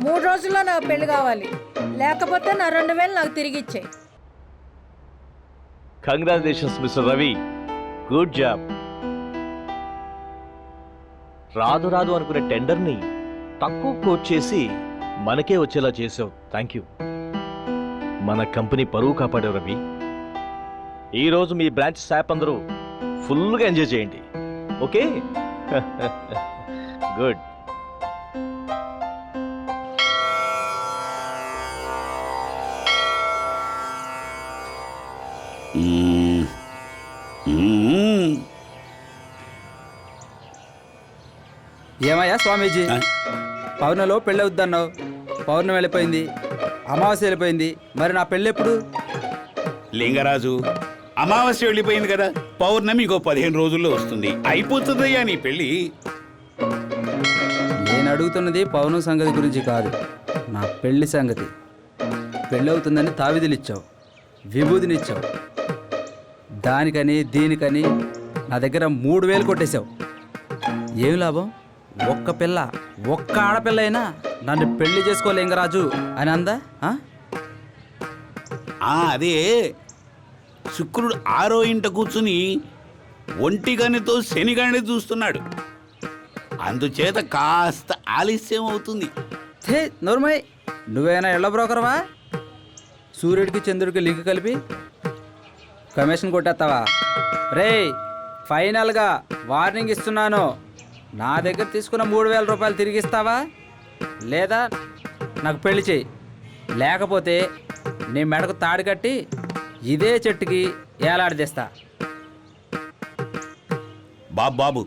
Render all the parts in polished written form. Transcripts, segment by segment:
3 రోజుల్లో నాకు పెళ్లి కావాలి, లేకపోతే నా 2000 నాకు తిరిగి ఇచ్చేయి. Congratulations mister Ravi, good job. రాదు రాదు అనుకునే టెండర్ని తక్కువ కోట్ చేసి మనకే వచ్చేలా చేసావు. Thank you. మన కంపెనీ పరువు కాపాడావు రవి. ఈరోజు మీ బ్రాంచ్ స్టాఫ్ అందరూ ఫుల్గా ఎంజాయ్ చేయండి, ఓకే? గుడ్. ఏమయ్యా స్వామీజీ, పౌర్ణమిలో పెళ్ళి అవుద్దన్నావు. పౌర్ణమి వెళ్ళిపోయింది, అమావాస్య వెళ్ళిపోయింది, మరి నా పెళ్ళి ఎప్పుడు? లింగరాజు, అమావాస్య వెళ్ళిపోయింది కదా, పౌర్ణమి ఇంకో 15 రోజుల్లో వస్తుంది, అయిపోతుందయ్యా నీ పెళ్ళి. నేను అడుగుతున్నది పౌర్ణమి సంగతి గురించి కాదు, నా పెళ్లి సంగతి. పెళ్ళి అవుతుందని తావిదిలిచ్చావు, విభూతినిచ్చావు, దానికని దీనికని నా దగ్గర 3000 కొట్టేశావు. ఏం లాభం? ఒక్క పిల్ల, ఒక్క ఆడపిల్ల అయినా నన్ను పెళ్లి చేసుకో లింగరాజు అని అందా? అదే శుక్రుడు 6వ ఇంట కూర్చుని ఒంటిగనితో శనిగాని చూస్తున్నాడు, అందుచేత కాస్త ఆలస్యం అవుతుంది. థే నోర్మయ్, నువ్వేనా ఎళ్ళ బ్రోకర్వా? సూర్యుడికి చంద్రుడికి లింక్ కలిపి కమిషన్ కొట్టేస్తావా? రే, ఫైనల్గా వార్నింగ్ ఇస్తున్నాను, నా దగ్గర తీసుకున్న 3000 రూపాయలు తిరిగి ఇస్తావా, లేదా నాకు పెళ్లి చేయి, లేకపోతే నీ మెడకు తాడు కట్టి ఇదే చెట్టుకి ఏలాడదీస్తా. బాబు,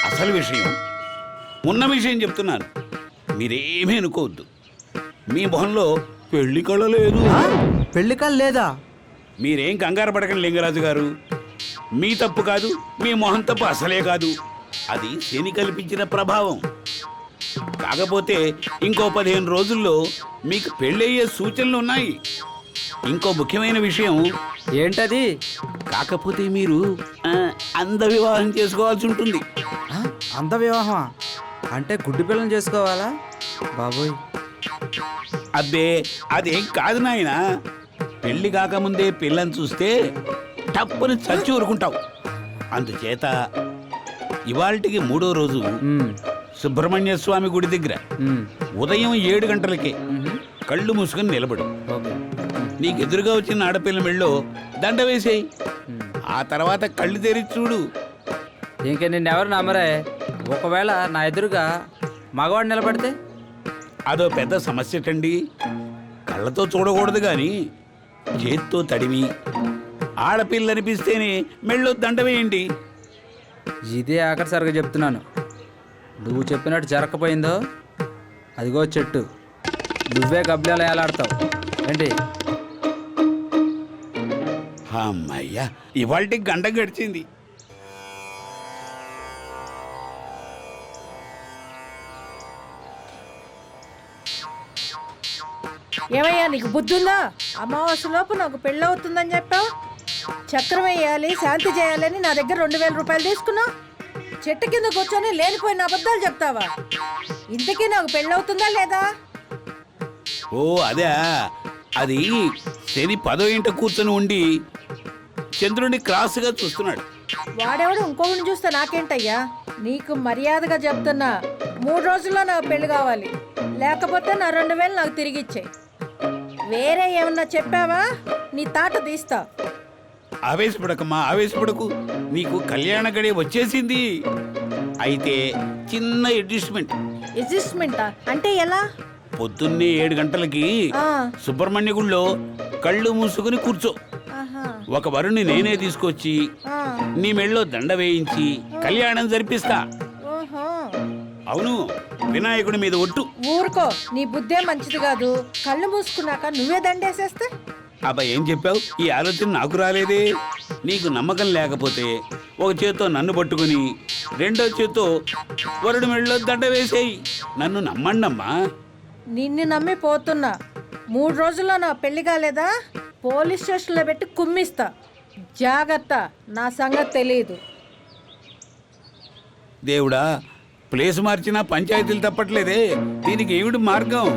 అసలు విషయం, ఉన్న విషయం చెప్తున్నాను, మీరేమీ అనుకోవద్దు. మీ మొహంలో పెళ్లి కళ లేదు. పెళ్లి కళ లేదా? మీరేం కంగారు పడకండి లింగరాజు గారు, మీ తప్పు కాదు, మీ మొహం తప్పు అసలే కాదు, అది శని కల్పించిన ప్రభావం. కాకపోతే ఇంకో 15 రోజుల్లో మీకు పెళ్ళయ్యే సూచనలు ఉన్నాయి. ఇంకో ముఖ్యమైన విషయం ఏంటది? కాకపోతే మీరు అంద వివాహం చేసుకోవాల్సి ఉంటుంది. అంత వివాహమా? అంటే గుడ్డి పిల్లని చేసుకోవాలా బాబోయ్? అబ్బే, అదేం కాదు నాయన, పెళ్లి కాకముందే పిల్లని చూస్తే టప్పుని చచ్చి ఊరుకుంటావు. అందుచేత ఇవాళకి 3వ రోజు సుబ్రహ్మణ్య స్వామి గుడి దగ్గర ఉదయం 7 గంటలకే కళ్ళు మూసుకొని నిలబడు. నీకు ఎదురుగా వచ్చిన ఆడపిల్ల మెళ్ళో దండ వేసేయి, ఆ తర్వాత కళ్ళు తెరిచి చూడు. ఇంక నిన్నెవరు నమ్మరే? ఒకవేళ నా ఎదురుగా మగవాడు నిలబడితే? అదో పెద్ద సమస్యటండి. కళ్ళతో చూడకూడదు కానీ చేత్తో తడిమి ఆడపిల్ల అనిపిస్తేనే మెళ్ళో దండ వేయండి. ఇదే ఆఖరిసారిగా చెప్తున్నాను, నువ్వు చెప్పినట్టు జరగకపోయిందో అదిగో చెట్టు, నువ్వే గబ్బిలాలు ఏలాడతావు ఏంటి? అమ్మయ్యా, ఇవాళకి గంట గడిచింది. ఏమయ్యా, నీకు బుద్ధుందా? అమావాస్యలోపు నాకు పెళ్ళి అవుతుందని చెప్పావు, చక్రం వేయాలి, శాంతి చేయాలని నా దగ్గర 2000 రూపాయలు తీసుకున్నావు. చెట్టు కింద కూర్చొని లేనిపోయిన అబద్ధాలు చెప్తావా? ఇంతకీ నాకు పెళ్ళి అవుతుందా లేదా? ఓ అదే, అది శని 10వ ఇంట కూర్చొని ఉండి చంద్రుడిని క్రాస్గా చూస్తున్నాడు. వాడెవడు ఇంకొకరిని చూస్తే నాకేంటయ్యా? నీకు మర్యాదగా చెప్తున్నా, 3 రోజుల్లో నాకు పెళ్లి కావాలి, లేకపోతే నా 2000 నాకు తిరిగి ఇచ్చేయి. వేరే ఏమన్నా చెప్పావా నీ తాట తీస్తా. ఆవేశపడకమ్మా, ఆవేశపడకు, నీకు కళ్యాణ గడి వచ్చేసింది. అయితే చిన్న అడ్జస్ట్మెంటా? అంటే ఎలా? పొద్దున్నే 7 గంటలకి సుబ్రహ్మణ్య గుళ్ళో కళ్ళు మూసుకుని కూర్చో. ఒక వరుణ్ణి నేనే తీసుకొచ్చి నీ మెళ్ళో దండ వేయించి కళ్యాణం జరిపిస్తా. అవును, వినాయకుడి మీద ఒట్టు. ఊరుకో, నీ బుద్ధే మంచిది కాదు. కళ్ళు మూసుకున్నాక నువ్వే దండేసేస్తే? అబ్బా, ఏం చెప్పావు? ఈ ఆలోచన నాకు రాలేదే. నీకు నమ్మకం లేకపోతే ఒక చేత్తో నన్ను పట్టుకుని రెండో చేత్తో వరుడి మెళ్ళలో దండ వేసేయి. నన్ను నమ్మండమ్మా. నిన్ను నమ్మి పోతున్నా. 3 రోజుల్లో నా పెళ్లి కాలేదా, పోలీస్ స్టేషన్లో పెట్టి కుమ్మిస్తా. జాగ్రత్త, నా సంగతి తెలియదు. దేవుడా, ప్లేస్ మార్చినా పంచాయతీలు తప్పట్లేదే, దీనికి ఏమిటి మార్గం?